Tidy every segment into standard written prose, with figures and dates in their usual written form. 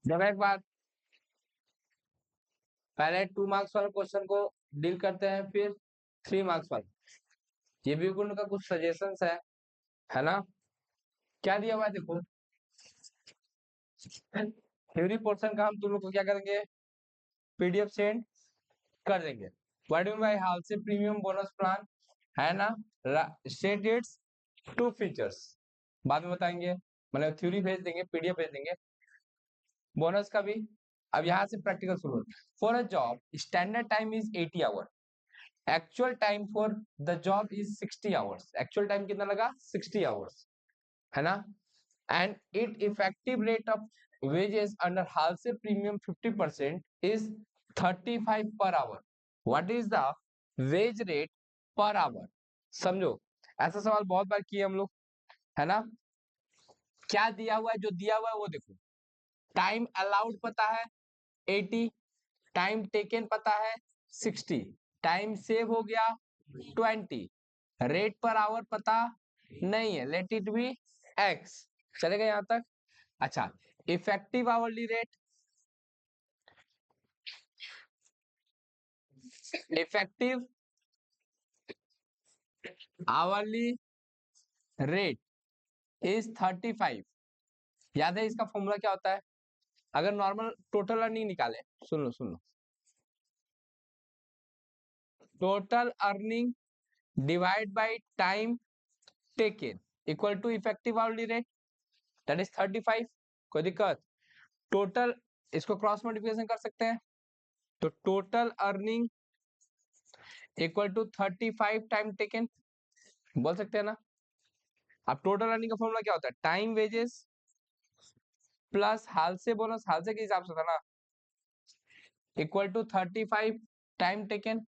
जब एक बार पहले 2 मार्क्स वाले क्वेश्चन को डील करते हैं, फिर 3 मार्क्स वाले। ये भी उनका कुछ सजेशंस है ना। क्या दिया हुआ है देखो, थ्योरी पोर्शन का हम तुम लोग को क्या करेंगे, पीडीएफ सेंड कर देंगे। व्हाट डू बाय हाल से प्रीमियम बोनस प्लान है ना, स्टेट इट्स 2 फीचर्स बाद में बताएंगे, मतलब थ्योरी भेज देंगे, पीडीएफ भेज देंगे, बोनस का भी। अब यहाँ से प्रैक्टिकल शुरू। For a job standard time is 80 hour, actual time for the job is 60 hours. Actual time कितना लगा, 60 आवर्स, है ना। And it effective rate of wages under Halsey premium 50% is 35 per hour. What is the wage rate per hour? समझो, ऐसा सवाल बहुत बार किए हम लोग, है ना। क्या दिया हुआ है, जो दिया हुआ है वो देखो। टाइम अलाउड पता है 80, टाइम टेकन पता है 60, टाइम सेव हो गया 20, रेट पर आवर पता नहीं है, लेट इट बी एक्स। चलेगा यहाँ तक। अच्छा, effective hourly rate, effective hourly rate is 35। याद है इसका फॉर्मूला क्या होता है, अगर नॉर्मल टोटल अर्निंग निकाले, सुन लो, total earning divide by time taken equal to effective hourly rate, that is 35। कोई दिक्कत, टोटल, इसको क्रॉस मल्टीप्लिकेशन कर सकते हैं, तो total earning equal to 35 time taken, बोल सकते हैं ना। अब टोटल अर्निंग का फॉर्मूला क्या होता है, टाइम वेजेस प्लस हाल से बोनस, हाल से के हिसाब से था ना, इक्वल टू 35 टाइम टेकन।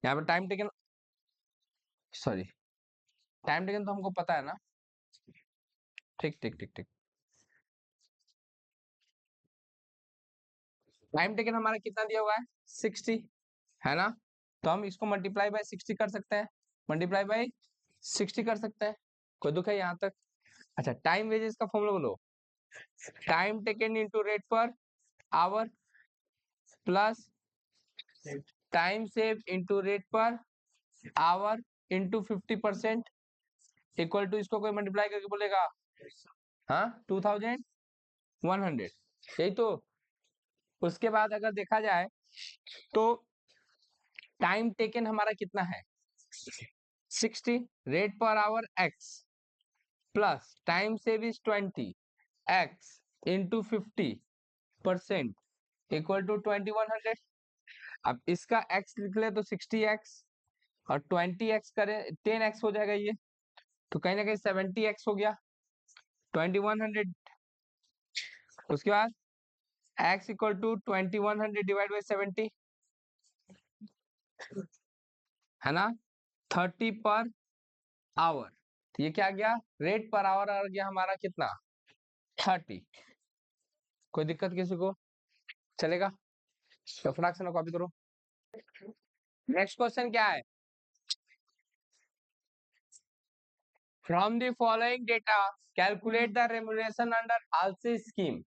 यहाँ पे time taken, sorry, time taken तो हमको पता है ना। ठीक ठीक ठीक ठीक, टाइम टेकन हमारा कितना दिया हुआ है 60, है ना। तो हम इसको मल्टीप्लाई बाय 60 कर सकते हैं, मल्टीप्लाई बाय 60 कर सकते हैं। कोई दुख है यहाँ तक। अच्छा, टाइम वेजेस का फॉर्मूला बोलो, time taken into rate per hour plus time save into rate per hour into 50% equal to, इसको कोई मल्टीप्लाई करके बोलेगा, हाँ 2100, यही तो। उसके बाद अगर देखा जाए तो टाइम टेकन हमारा कितना है 60, rate per hour x plus time save is 20 x into 50% equal to 2100। अब इसका x लिख ले तो 60x, और 20x करें 10x हो जाएगा ये, तो कहीं ना कहीं 70x हो गया 2100। उसके बाद x equal to 2100 divide by 70, है ना, 30 पर आवर। तो ये क्या गया, रेट पर आवर आ गया हमारा कितना 30। कोई दिक्कत किसी को, चलेगा, तो फटाक से ना कॉपी करो। नेक्स्ट क्वेश्चन क्या है, from the following data calculate the remuneration under Halsey scheme.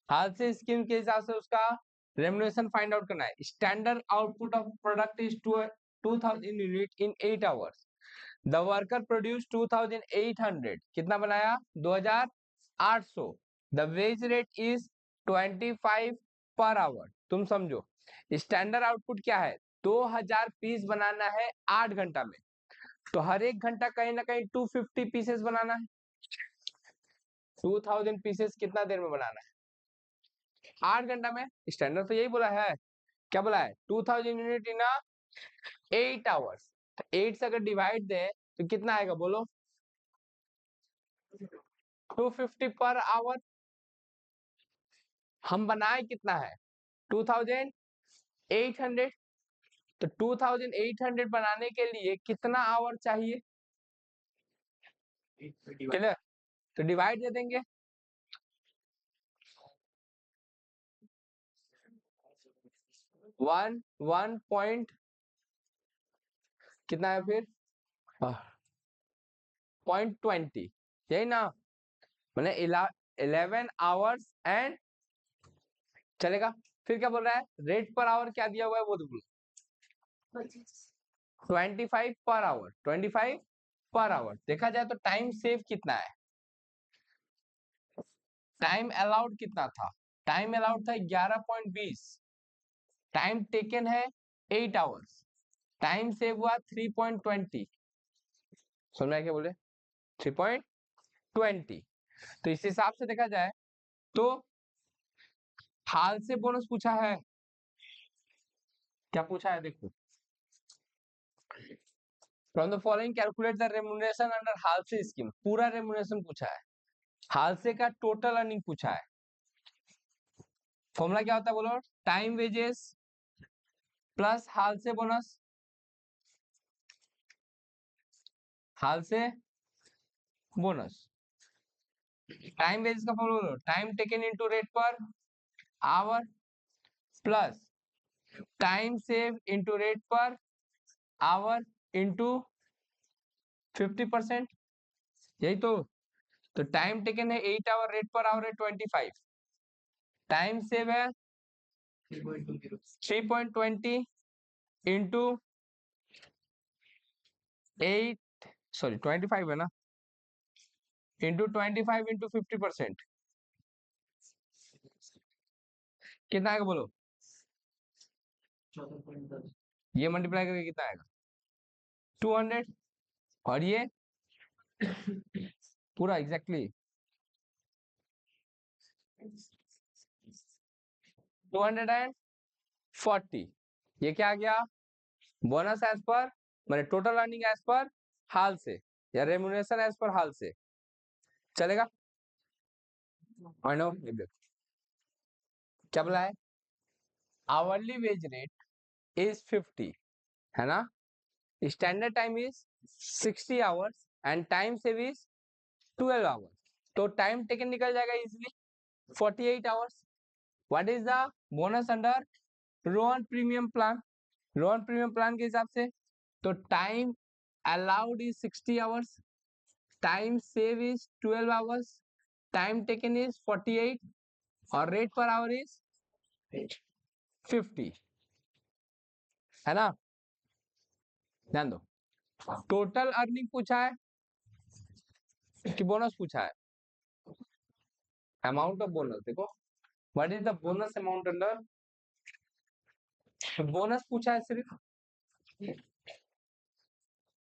Halsey scheme के हिसाब से उसका रेम्युनरेशन फाइंड आउट करना है। Standard output of product is 2000 unit in 8 hours, the worker produce 2800, कितना बनाया 2800, the wage rate is 25 per hour. तुम समझो, स्टैंडर्ड आउटपुट क्या है, 2000 पीस बनाना है 8 घंटा में, तो हर एक घंटा कहीं ना कहीं 250 पीसेस बनाना है, 2000 पीसेस कितना देर में बनाना है 8 घंटा में। स्टैंडर्ड तो यही बोला है, क्या बोला है 2000 यूनिट इन 8 आवर्स। 8 से अगर डिवाइड दे तो कितना आएगा बोलो, 250 पर आवर। हम बनाए कितना है 2800, तो 2800 बनाने के लिए कितना आवर चाहिए, क्लियर। तो डिवाइड दे देंगे, 1 पॉइंट कितना है फिर 0.20, यही ना, मैंने 11 आवर्स एंड चलेगा। फिर क्या बोल रहा है, रेट पर आवर क्या दिया हुआ है वो तो बोलो, 25 पर आवर, 25 पर आवर। देखा जाए तो टाइम सेव कितना है, टाइम अलाउड कितना था, टाइम अलाउड था 11.20, टाइम टेकन है 8 आवर्स, टाइम सेव हुआ 3.20। समझ में क्या बोले, 3.20। तो इस हिसाब से देखा जाए तो हाल से बोनस पूछा है, क्या पूछा है देखो, from the following calculate the remuneration under Halsey scheme, पूरा रेम्युनरेशन पूछा है, हाल से का टोटल अर्निंग पूछा है। फॉर्मूला क्या होता है बोलो, टाइम वेजेस प्लस हाल से बोनस, हाल से बोनस, टाइम वेजेस का फॉर्मूला बोलो, time taken into rate per hour plus time save into rate per hour into 50%, यही तो टाइम टेकन है 8 आवर, रेट पर आवर है 25, टाइम सेव है 3.20 इंटू 8, सॉरी 25 है ना, इंटू 25 इंटू 50%, कितना आएगा बोलो, ये मल्टीप्लाई करके कितना आएगा 200, और ये पूरा एग्जैक्टली 240। ये क्या आ गया, बोनस एज पर मैंने टोटल अर्निंग एज पर हाल से, या रेम्युनरेशन एज पर हाल से, चलेगा। आई नो क्या बोला है, आवरली वेज रेट इज 50 है ना, standard time is 60 hours and time save is 12 hours, तो टाइम टेकन निकल जाएगा easily 48 hours. What is the bonus under Rowan premium plan, Rowan premium plan के हिसाब से तो time allowed is 60 hours, time save is 12 hours, time taken is 48 और rate per hour is 50 है ना। ध्यान दो, टोटल अर्निंग पूछा है कि बोनस पूछा है, अमाउंट ऑफ बोनस देखो, what is the bonus amount under, bonus पूछा है सिर्फ,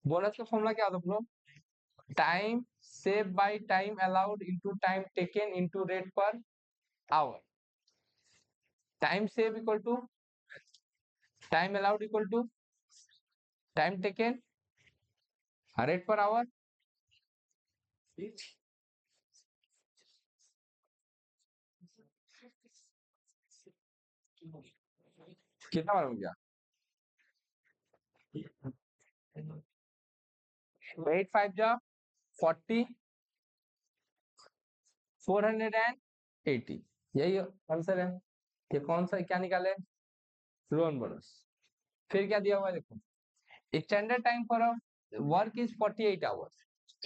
बोनस का फॉर्मूला क्या होता है, time save by time allowed into time taken into rate per hour, time save equal to time allowed equal to time taken rate per hour, कितना बार हो गया 8 5 जा 40 480, यही आंसर है। ये कौन सा क्या निकाले, लोन बोनस। फिर क्या दिया हुआ है देखो, standard time for work is 48 hours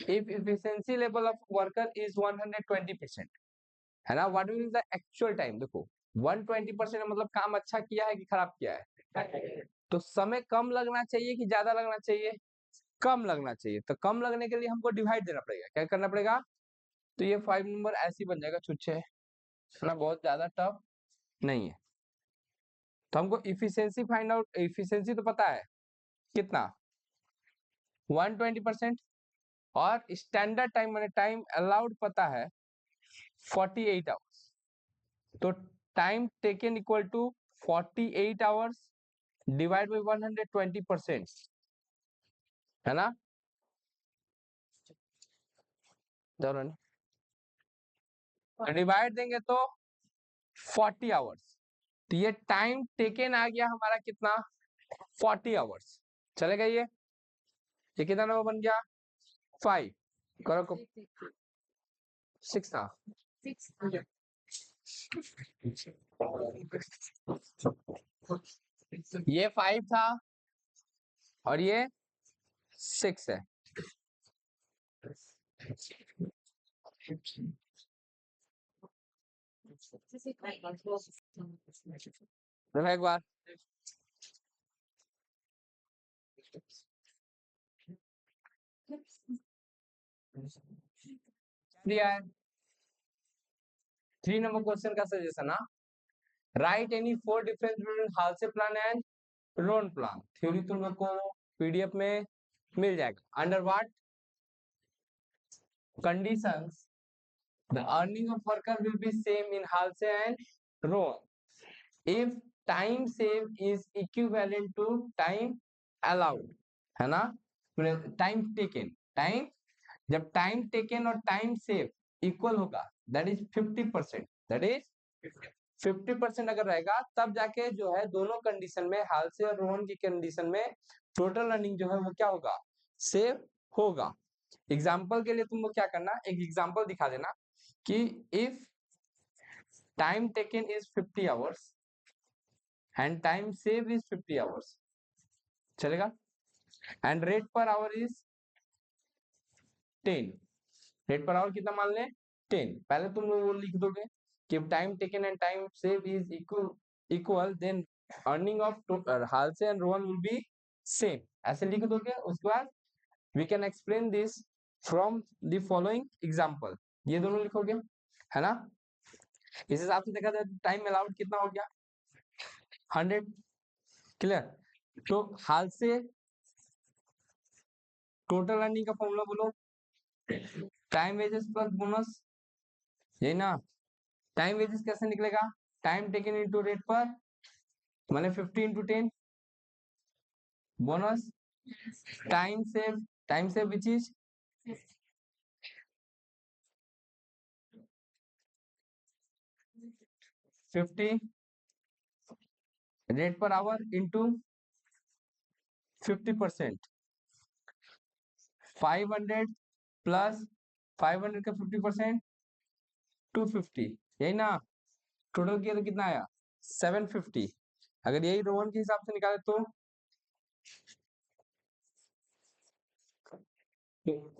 if efficiency level of worker is 120%, है ना। What will the actual time, देखो 120% मतलब काम अच्छा किया है कि खराब किया है, तो समय कम लगना चाहिए कि ज्यादा लगना चाहिए, कम लगना चाहिए, तो कम लगने के लिए हमको डिवाइड देना पड़ेगा, क्या करना पड़ेगा, तो ये 5 नंबर ऐसे ही बन जाएगा छुच्छे, है ना, बहुत ज्यादा टफ नहीं है। तो हमको इफिशियंसी फाइंड आउट, इफिशियंसी तो पता है कितना 120%, और स्टैंडर्ड टाइम मैंने टाइम अलाउड पता है 48 आवर्स, तो time taken equal to 48 hours divide by 120%, है ना। डिवाइड देंगे तो 40 आवर्स, तो ये टाइम टेकन आ गया हमारा कितना 40 आवर्स, चलेगा ये कितना नंबर बन गया 5, करो को 6 था, ये 5 था और ये 6 है, देखो एक बार, दिया है 3 नंबर क्वेश्चन का सजेशन ना, write any 4 difference between Halsey plan and Rowan plan. Theory तुम लोग को पीडीएफ में मिल जाएगा। Under what conditions the earning of worker will be same in halse and roan if time save is equivalent to time allowed, है ना, time taken, time, जब time taken और टाइम सेव इक्वल होगा, that is 50%, that is 50% अगर रहेगा, तब जाके जो है दोनों कंडीशन में, हाल से और रोहन की कंडीशन में टोटल अर्निंग जो है वो क्या होगा, सेव होगा। एग्जाम्पल के लिए तुम लोग क्या करना, एक एग्जाम्पल दिखा देना कि if time taken is 50 hours and time save is 50 hours, चलेगा, and rate per hour is 10, rate per hour कितना मान लें 10, पहले तुम लोग वो लिख दोगे कि time taken and time save is equal then earning of Halsey and Rowan will be same, ऐसे लिख दोगे। उसके बाद we can explain this from the following example, ये दोनों लिखोगे, है ना। इस हिसाब से देखा जाए टाइम अलाउड कितना हो गया 100, क्लियर। तो हाल से टोटल अर्निंग का फॉर्मूला बोलो, टाइम वेजेस प्लस बोनस, यही ना। टाइम वेजेस कैसे निकलेगा, टाइम टेकन इनटू रेट पर माने 50 into 10, bonus time save which is 50 rate per our into 50%, 500 plus 500 का 50% 250, यही ना। टोटल किया तो कितना आया 750। अगर यही रोहन के हिसाब से निकाले तो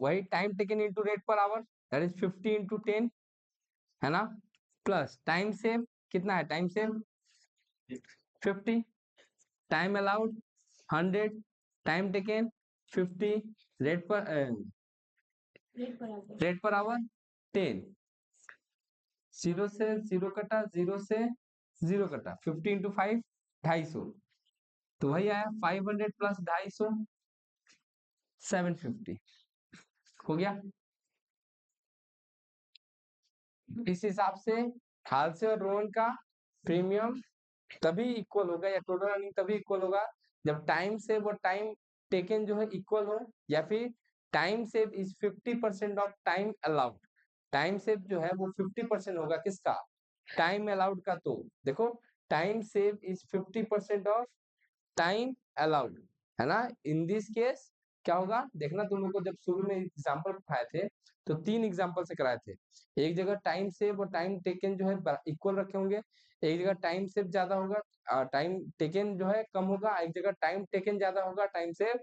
वही time taken into rate per our that is 50 into 10, है ना, प्लस टाइम सेव कितना है, time save 50, time allowed 100, time taken 50, rate per our 10, zero से जीरो कटा, जीरो से जीरो कटा, 50 इंटू 5 250, तो वही आया 500 प्लस 250 750 हो गया। इस हिसाब से हाल से और रोहन का प्रीमियम तभी इक्वल होगा या टोटल अर्निंग तभी इक्वल होगा जब टाइम सेव और टाइम टेकन जो है इक्वल हो, या फिर time save is 50% of time allowed. Time save जो है वो 50% होगा किसका, टाइम अलाउड का। तो देखो time save is 50% of time allowed, है ना। इन दिस केस क्या होगा देखना, तुम लोग को जब शुरू में एग्जांपल पढ़ाए थे तो 3 एग्जांपल से कराए थे, एक जगह टाइम सेव और टाइम टेकन जो है इक्वल रखे होंगे, एक जगह टाइम सेव ज्यादा होगा टाइम टेकन जो है कम होगा, एक जगह टाइम टेकन ज्यादा होगा टाइम सेव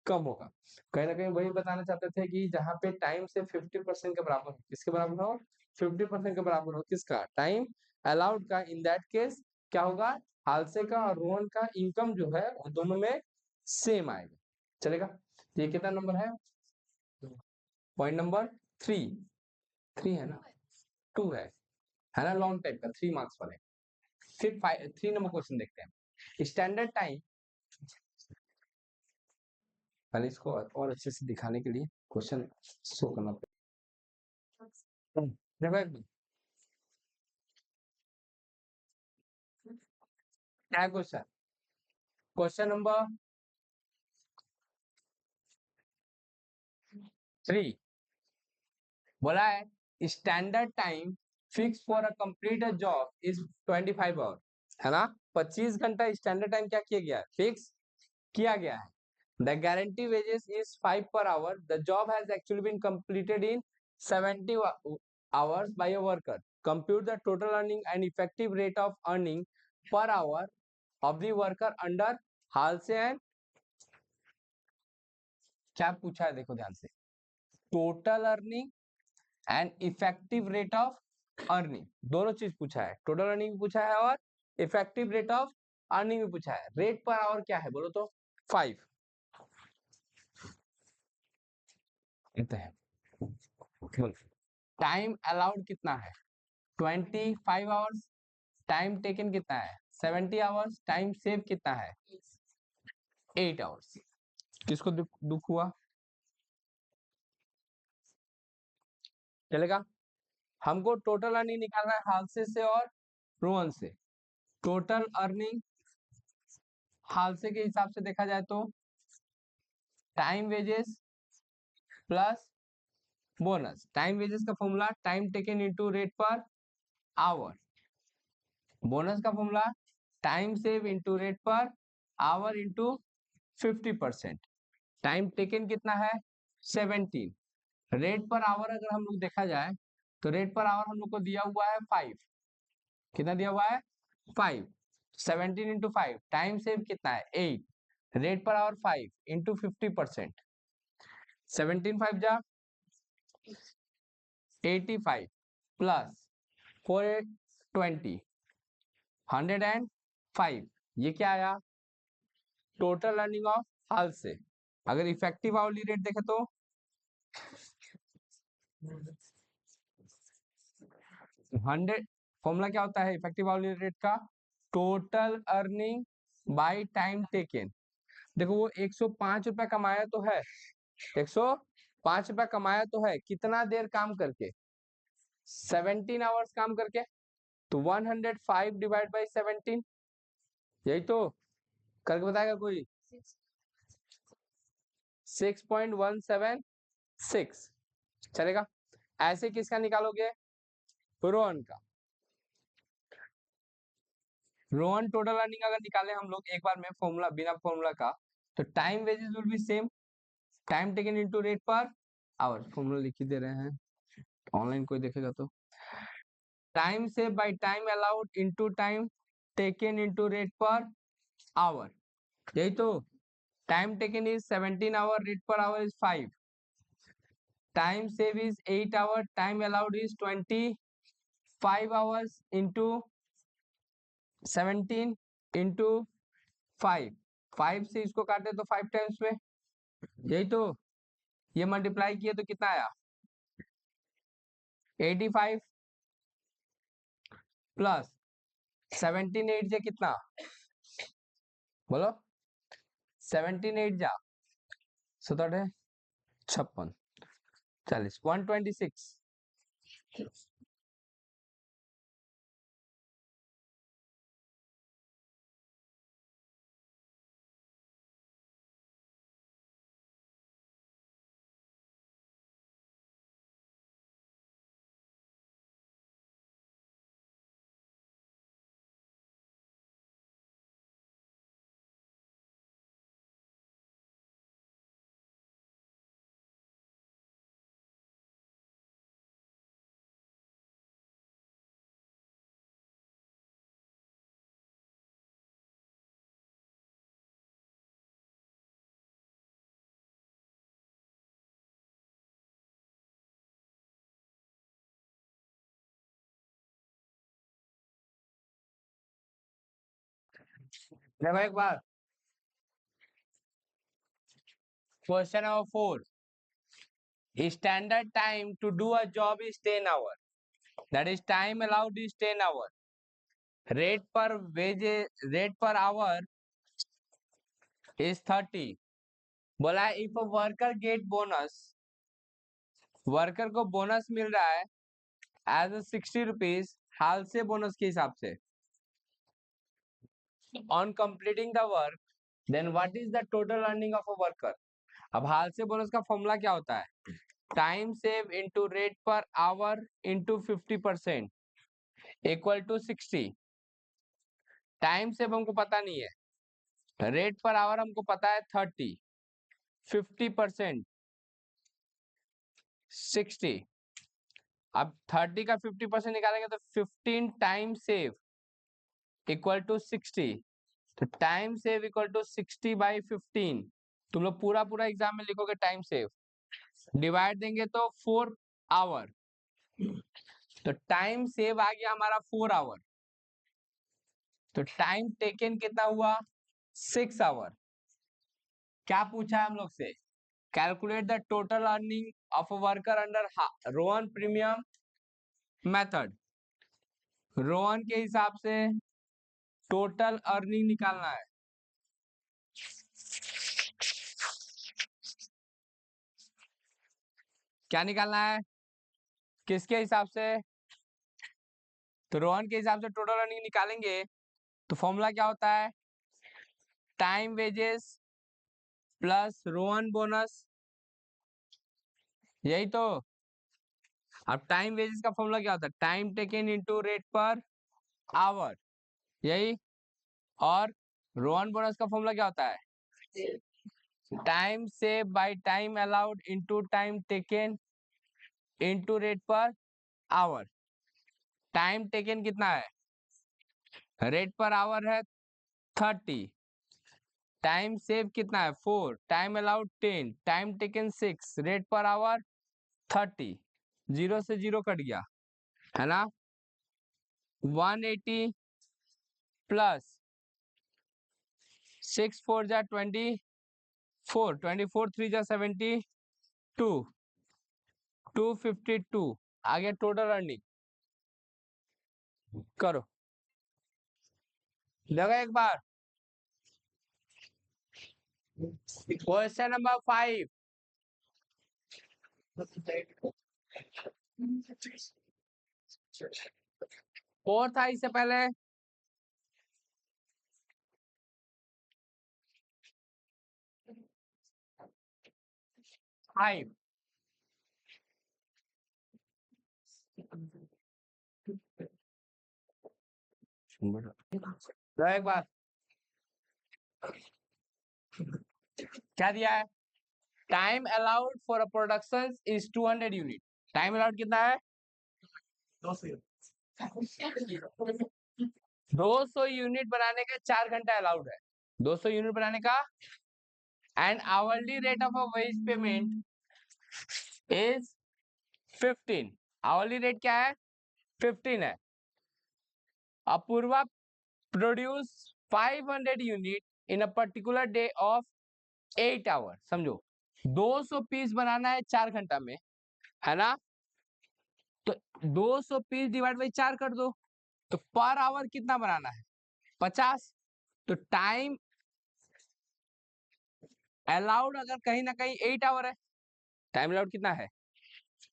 कम होगा। कहीं ना कहीं वही बताना चाहते थे कि जहाँ पे टाइम से 50% के बराबर हो, किसके बराबर हो, 50% के बराबर हो किसका, टाइम अलाउड का। इन दैट केस क्या होगा, हालसे का और रोहन का इनकम जो है वो दोनों में सेम आएगा, चलेगा। ये कितना नंबर है, पॉइंट नंबर 3, 3 है ना, 2 है ना, लॉन्ग टाइप का 3 मार्क्स वाले। फिर 3 नंबर क्वेश्चन देखते हैं, स्टैंडर्ड टाइम, पहले इसको और अच्छे से दिखाने के लिए क्वेश्चन शो करना पड़ेगा। देखो एक क्या क्वेश्चन, क्वेश्चन नंबर 3 बोला है standard time fix for a complete a job is 25 hour, है ना, 25 घंटा स्टैंडर्ड टाइम क्या किया गया है, फिक्स किया गया है। The guarantee wages is 5 per hour. The job has actually been completed in 70 hours by a worker. Compute the total earning and effective rate of earning per hour of the worker under Halse and क्या पूछा है देखो ध्यान से, total earning and effective rate of earning, दोनों चीज पूछा है, टोटल अर्निंग भी पूछा है और इफेक्टिव रेट ऑफ अर्निंग भी पूछा है। रेट पर आवर क्या है बोलो तो 5 इतना है। टाइम अलाउड कितना है 25 आवर्स, टाइम टेकन कितना है 70 आवर्स, टाइम सेव कितना है 8 आवर्स। किसको दुख हुआ चलेगा। हमको टोटल अर्निंग निकालना है हालसे से और रोहन से। टोटल अर्निंग हालसे के हिसाब से देखा जाए तो time wages plus bonus. Time wages का formula time taken into rate per hour, bonus का formula time save into rate per hour into 50%। Time taken कितना है 17, रेट पर आवर अगर हम लोग देखा जाए तो रेट पर आवर हम लोग को दिया हुआ है 5, कितना दिया हुआ है 5, 17 इंटू 5, टाइम सेव कितना है 8, रेट पर आवर 5 इंटू 50%, 17 5 जा 85 प्लस 420 105, ये क्या आया टोटल अर्निंग ऑफ हाल से। अगर इफेक्टिव आवरली रेट देखे तो 100, फॉर्मूला क्या होता है इफेक्टिव आवरली रेट का total earning bye time taken. देखो वो 105 रुपया कमाया तो है, 105 रुपया कमाया तो है, कितना देर काम करके 17 आवर्स काम करके, तो 105 डिवाइड बाई 17, यही तो करके बताएगा कोई 6.176 चलेगा। ऐसे किसका निकालोगे रोहन का। रोहन टोटल अर्निंग अगर निकाले हम लोग एक बार में फॉर्मूला बिना फॉर्मूला का, तो time wages will be same, time taken into rate per hour, formula लिख ही दे रहे हैं ऑनलाइन कोई देखेगा तो, time save by time allowed into time taken into rate per hour, यही तो। Time taken is 17 hour, rate per hour is 5, time save is 8 hour, time allowed is 25 hours into 17 into 5, 5 से इसको काटे तो 5 times में, यही तो। ये मल्टीप्लाई किए तो कितना आया 85 प्लस 17 8 जा कितना बोलो, 17 8 जा 17 56 40 126। देखो एक बार question number 4, standard time to do a job is 10 hour, that is time allowed is 10 hour, rate per hour is 30। बोला if a worker get bonus, worker को बोनस मिल रहा है एज अ 60 रुपीज हाल से बोनस के हिसाब से, on completing the work then what is the total earning of a worker. अब हाल से बोनस का फॉर्मूला क्या होता है time save into rate per hour into 50% equal to 60। Time save हमको पता नहीं है, रेट पर आवर हमको पता है 30, 50% 60, अब 30 का 50% निकालेंगे तो 15 टाइम सेव इक्वल टू 60, तो time save equal to 60 by 15, तुम लोग पूरा पूरा एग्जाम में लिखोगे टाइम सेव, डिवाइड देंगे तो 4 आवर, तो टाइम सेव आ गया हमारा 4 आवर, तो टाइम टेकन कितना हुआ 6 आवर। क्या पूछा है हम लोग से, calculate the total earning of a worker under Rohan premium method. Rohan के हिसाब से टोटल अर्निंग निकालना है। क्या निकालना है, किसके हिसाब से, तो रोहन के हिसाब से टोटल अर्निंग निकालेंगे तो फॉर्मूला क्या होता है, time wages plus Rohan bonus, यही तो। अब टाइम वेजेस का फॉर्मूला क्या होता है, time taken into rate per hour, यही। और रोहन बोनस का फॉर्मूला क्या होता है, time save by time allowed into time taken into rate per hour. Time taken कितना है, रेट पर आवर है 30, टाइम सेव कितना है 4, time allowed 10, time taken 6, rate per our 30, 0 से 0 कट गया है ना, 180 प्लस 6 4 जा 24, 24 3 जा 72, 252 आगे टोटल अर्निंग करो, लगा एक बार। क्वेश्चन नंबर 5, 4 था इससे पहले, 5। एक बार क्या दिया है, time allowed for a production is 200 unit. Time allowed कितना है 200 यूनिट बनाने का 4 घंटा अलाउड है, 200 यूनिट बनाने का। And hourly rate of a wage payment is 15, hourly rate क्या है 15 है। Apoorva produce 500 unit in a particular day of 8 hour, समझो 200 पीस बनाना है 4 घंटा में, है ना, तो 200 पीस डिवाइड बाई 4 कर दो, तो पर आवर कितना बनाना है 50। तो टाइम अलाउड अगर कहीं ना कहीं 8 आवर है, टाइम अलाउड कितना है,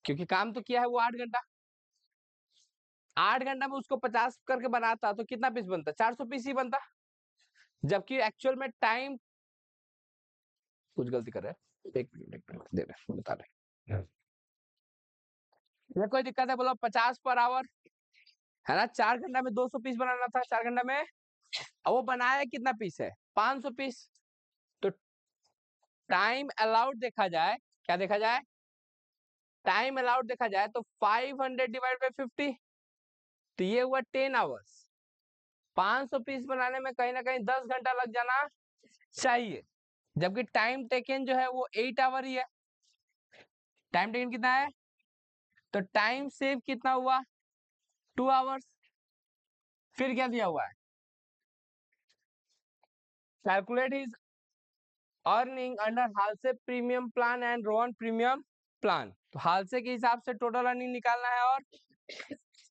क्योंकि काम तो किया है वो 8 घंटा, 8 घंटा में उसको 50 करके बनाता तो कितना पीस बनता, 400 पीस ही बनता। जबकि एक्चुअल में टाइम, कुछ गलती कर रहे हैं, एक मिनट दे रहे बता रहे, ये कोई दिक्कत है बोलो, 50 पर आवर है ना, 4 घंटा में 200 पीस बनाना था, 4 घंटा में, अब वो बनाया कितना पीस है 500 पीस। तो टाइम अलाउड देखा जाए, क्या देखा जाए, टाइम अलाउड देखा जाए तो 500 डिवाइड बाई 50, तो ये हुआ 10 आवर्स। 500 पीस बनाने में कहीं ना कहीं 10 घंटा लग जाना चाहिए, जबकि टाइम टेकन जो है वो 8 आवर ही है। टाइम टेकन कितना है, तो टाइम सेव कितना हुआ 2 आवर्स। फिर क्या दिया हुआ है, calculate his earning under Halsey premium plan and Rowan premium plan. तो हालसे के हिसाब से टोटल अर्निंग निकालना है, और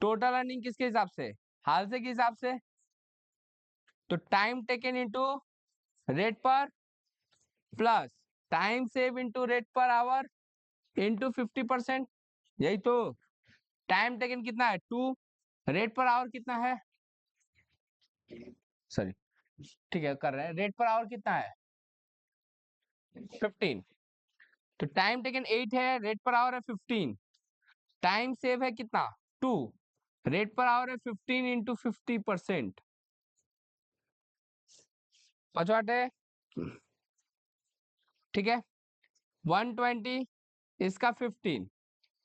टोटल अर्निंग किसके हिसाब से, हालसे के हिसाब से। तो टाइम टेकन इनटू रेट पर plus time save into rate per hour into 50%, यही तो। टाइम टेकन कितना है 2, रेट पर आवर कितना है, सॉरी ठीक है कर रहे हैं, रेट पर आवर कितना है 15, तो टाइम टेकन 8 है, रेट पर आवर है 15, टाइम सेव है कितना 2, रेट पर आवर है 15 इंटू 50%, पचवाट है, ठीक है 120, इसका 15,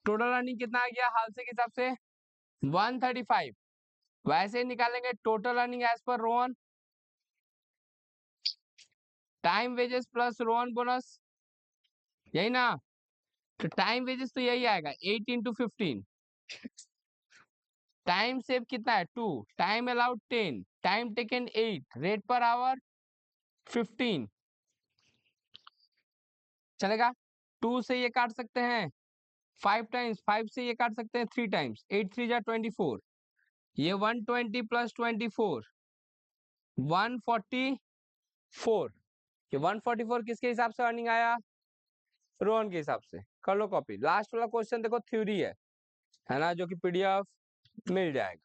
टोटल अर्निंग कितना आ गया हाल से के हिसाब से 135। वैसे ही निकालेंगे total earning as per Rohan, time wages plus Rohan bonus, यही ना, तो टाइम वेजेस तो यही आएगा 8 इंटू 15, टाइम सेव कितना है 2, time allowed 10, time taken 8, rate per our 15, चलेगा। 2 से ये काट सकते हैं 5 टाइम्स, 5 से ये काट सकते हैं 3 टाइम्स, 8 3 जा 24, ये 120 प्लस 24 144, ये 144 किसके हिसाब से अर्निंग आया, रोहन के हिसाब से। कर लो कॉपी। लास्ट वाला क्वेश्चन देखो थ्योरी है ना, जो कि पीडीएफ मिल जाएगा।